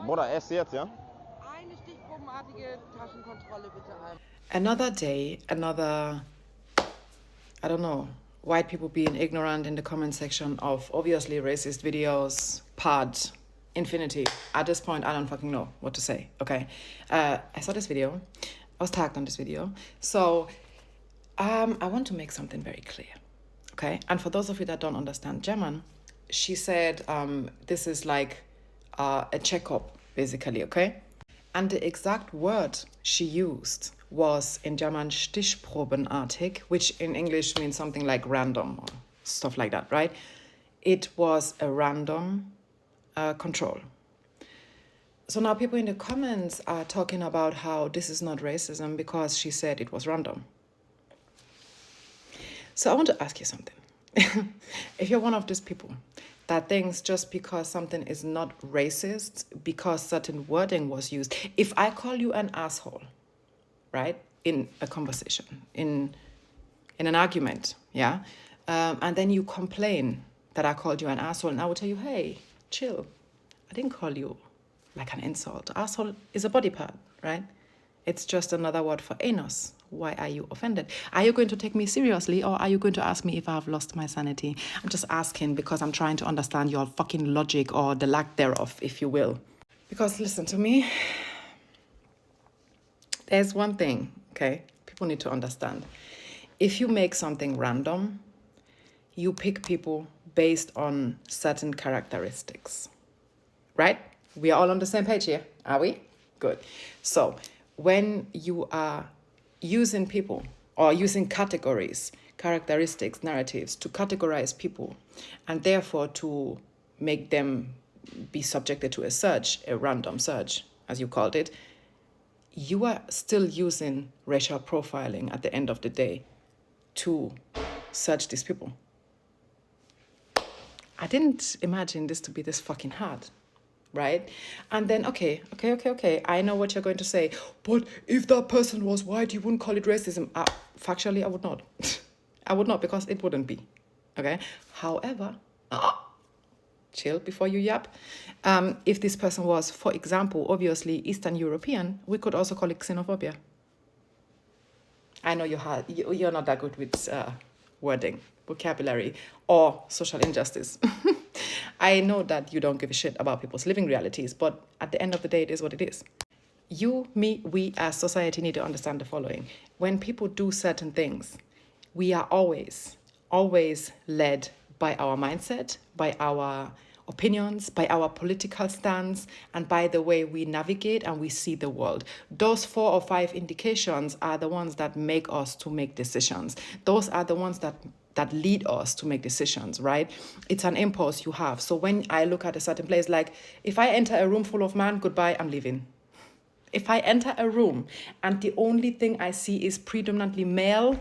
Bruder, ess jetzt, ja? Eine stichprobenartige Taschenkontrolle bitte einmal. Another day, another, I don't know, white people being ignorant in the comment section of obviously racist videos, part infinity. At this point, I don't fucking know what to say, okay? I saw this video. I was tagged on this video. So I want to make something very clear, okay? And for those of you that don't understand German, she said this is like a checkup, basically, okay? And the exact word she used was in German stichprobenartig, which in English means something like random or stuff like that, right? It was a random control. So now people in the comments are talking about how this is not racism because she said it was random. So I want to ask you something. If you're one of these people that thinks just because something is not racist, because certain wording was used, if I call you an asshole, right, in a conversation, in an argument, yeah, and then you complain that I called you an asshole, and I will tell you, hey, chill, I didn't call you like an insult. Asshole is a body part, right? It's just another word for anus. Why are you offended? Are you going to take me seriously, or are you going to ask me if I have lost my sanity? I'm just asking because I'm trying to understand your fucking logic, or the lack thereof, if you will. Because listen to me, there's one thing, okay, people need to understand. If you make something random, you pick people based on certain characteristics, right? We are all on the same page here, are we? Good. So when you are using people or using categories, characteristics, narratives to categorize people, and therefore to make them be subjected to a search, a random search, as you called it, you are still using racial profiling at the end of the day to search these people. I didn't imagine this to be this fucking hard, right? And then, okay, I know what you're going to say, but if that person was white, you wouldn't call it racism. Factually, I would not. I would not, because it wouldn't be, okay? However, chill before you yap. If this person was, for example, obviously Eastern European, we could also call it xenophobia. I know you're not that good with wording, vocabulary, or social injustice. I know that you don't give a shit about people's living realities, but at the end of the day, it is what it is. You, me, we as society need to understand the following. When people do certain things, we are always led by our mindset, by our opinions, by our political stance, and by the way we navigate and we see the world. Those 4 or 5 indications are the ones that make us to make decisions. Those are the ones that lead us to make decisions, right? It's an impulse you have. So when I look at a certain place, like if I enter a room full of men, goodbye, I'm leaving. If I enter a room and the only thing I see is predominantly male,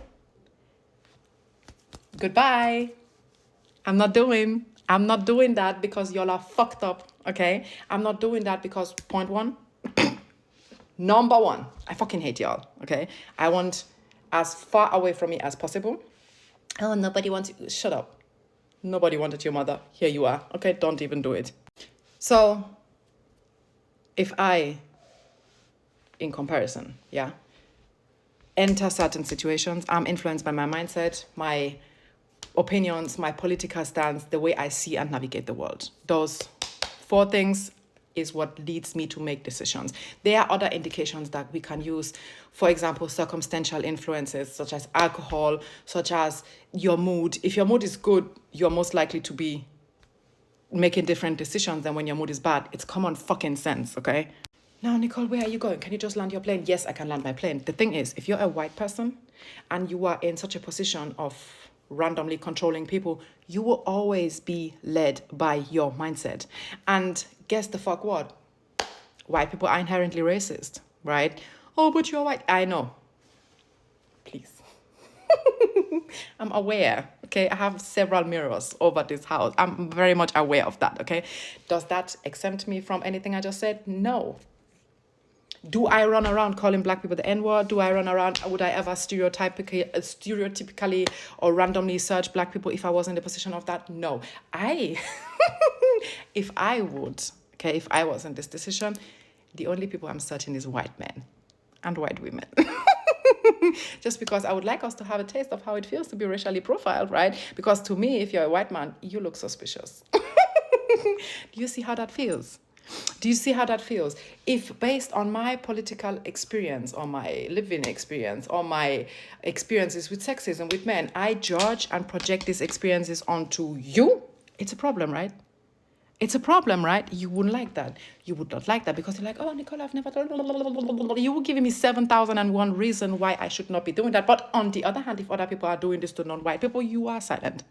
goodbye. I'm not doing that because y'all are fucked up, okay? I'm not doing that because, point one, number one, I fucking hate y'all, okay? I want as far away from me as possible. Oh, nobody wants you. Shut up. Nobody wanted your mother. Here you are. Okay, don't even do it. So, if I, in comparison, yeah, enter certain situations, I'm influenced by my mindset, my opinions, my political stance, the way I see and navigate the world. Those 4 things is what leads me to make decisions. There are other indications that we can use. For example, circumstantial influences such as alcohol, such as your mood. If your mood is good, you're most likely to be making different decisions than when your mood is bad. It's common fucking sense, okay? Now, Nicole, where are you going? Can you just land your plane? Yes, I can land my plane. The thing is, if you're a white person and you are in such a position of randomly controlling people, you will always be led by your mindset. And guess the fuck what? White people are inherently racist, right? Oh, but you're white. I know. Please. I'm aware, okay? I have several mirrors over this house. I'm very much aware of that, okay? Does that exempt me from anything I just said? No. Do I run around calling black people the N-word? Would I ever stereotypically or randomly search black people if I was in the position of that? No. If I would, Okay, if I was in this decision, the only people I'm searching is white men and white women. Just because I would like us to have a taste of how it feels to be racially profiled, right? Because to me, if you're a white man, you look suspicious. Do you see how that feels? Do you see how that feels? If based on my political experience or my living experience or my experiences with sexism with men, I judge and project these experiences onto you, it's a problem, right? It's a problem, right? You wouldn't like that. You would not like that because you're like, oh, Nicole, I've never done. You were giving me 7,001 reason why I should not be doing that. But on the other hand, if other people are doing this to non-white people, you are silent.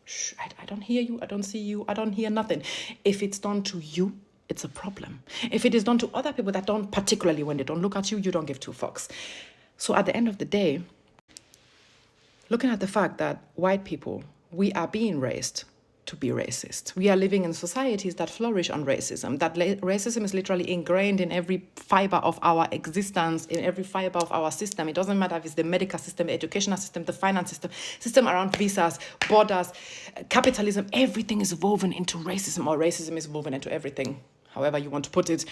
Shh, I don't hear you. I don't see you. I don't hear nothing. If it's done to you, it's a problem. If it is done to other people that don't, particularly when they don't look at you, you don't give two fucks. So at the end of the day, looking at the fact that white people, we are being raised to be racist. We are living in societies that flourish on racism, that racism is literally ingrained in every fiber of our existence, in every fiber of our system. It doesn't matter if it's the medical system, the educational system, the finance system around visas, borders, capitalism, everything is woven into racism, or racism is woven into everything, however you want to put it.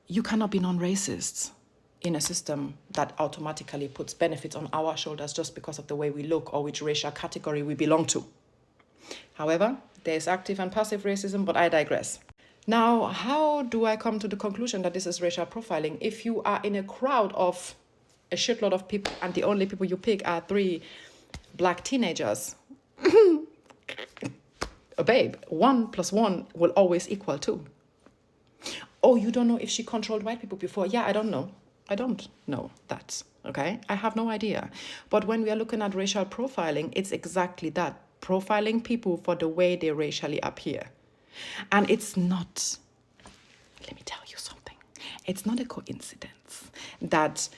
You cannot be non-racist in a system that automatically puts benefits on our shoulders just because of the way we look or which racial category we belong to. However, there is active and passive racism, but I digress. Now, how do I come to the conclusion that this is racial profiling? If you are in a crowd of a shitload of people and the only people you pick are 3 black teenagers, babe, 1 + 1 will always equal 2. Oh, you don't know if she controlled white people before? Yeah, I don't know. I don't know that, okay? I have no idea. But when we are looking at racial profiling, it's exactly that. Profiling people for the way they racially appear. And it's not, let me tell you something, it's not a coincidence that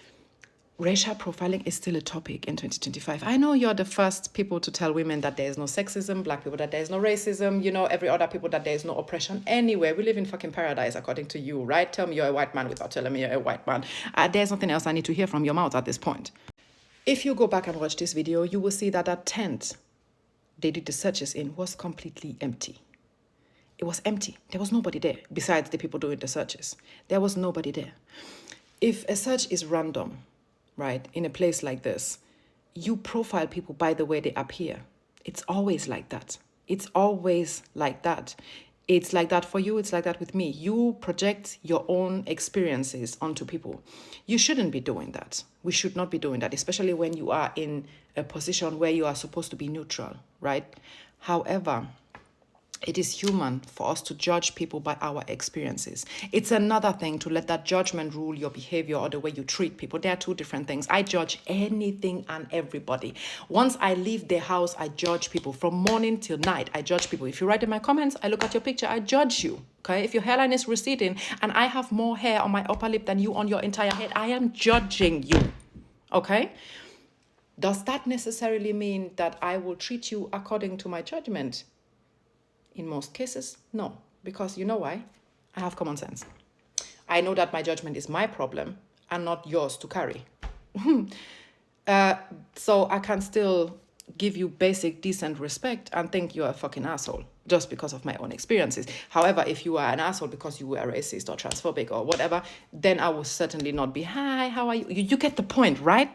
racial profiling is still a topic in 2025. I know you're the first people to tell women that there is no sexism, black people that there is no racism, every other people that there is no oppression anywhere. We live in fucking paradise according to you, right? Tell me you're a white man without telling me you're a white man. There's nothing else I need to hear from your mouth at this point. If you go back and watch this video, you will see that that tent they did the searches in was completely empty. It was empty. There was nobody there besides the people doing the searches. There was nobody there. If a search is random, right, in a place like this, you profile people by the way they appear. It's always like that. It's always like that. It's like that for you. It's like that with me. You project your own experiences onto people. You shouldn't be doing that. We should not be doing that, especially when you are in a position where you are supposed to be neutral, right? However, it is human for us to judge people by our experiences. It's another thing to let that judgment rule your behavior or the way you treat people. They are 2 different things. I judge anything and everybody. Once I leave the house, I judge people. From morning till night, I judge people. If you write in my comments, I look at your picture, I judge you. Okay? If your hairline is receding and I have more hair on my upper lip than you on your entire head, I am judging you. Okay? Does that necessarily mean that I will treat you according to my judgment? In most cases, no. Because you know why? I have common sense. I know that my judgment is my problem and not yours to carry. So I can still give you basic, decent respect and think you're a fucking asshole just because of my own experiences. However, if you are an asshole because you were racist or transphobic or whatever, then I will certainly not be, hi, how are you? You get the point, right?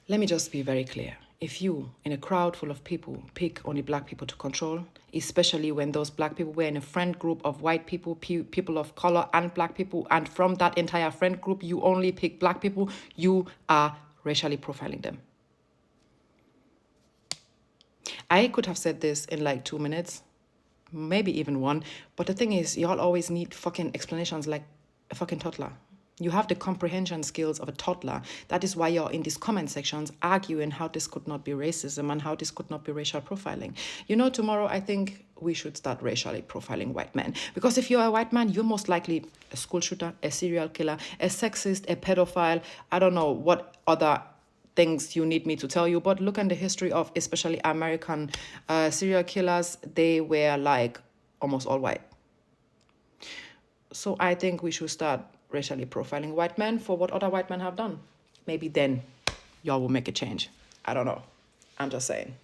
Let me just be very clear. If you, in a crowd full of people, pick only black people to control, especially when those black people were in a friend group of white people, people of color and black people, and from that entire friend group, you only pick black people, you are racially profiling them. I could have said this in like 2 minutes, maybe even 1, but the thing is, y'all always need fucking explanations like a fucking toddler. You have the comprehension skills of a toddler. That is why you're in these comment sections arguing how this could not be racism and how this could not be racial profiling. Tomorrow I think we should start racially profiling white men. Because if you're a white man, you're most likely a school shooter, a serial killer, a sexist, a pedophile. I don't know what other things you need me to tell you, but look at the history of especially American serial killers. They were like almost all white. So I think we should start racially profiling white men for what other white men have done. Maybe then y'all will make a change. I don't know. I'm just saying.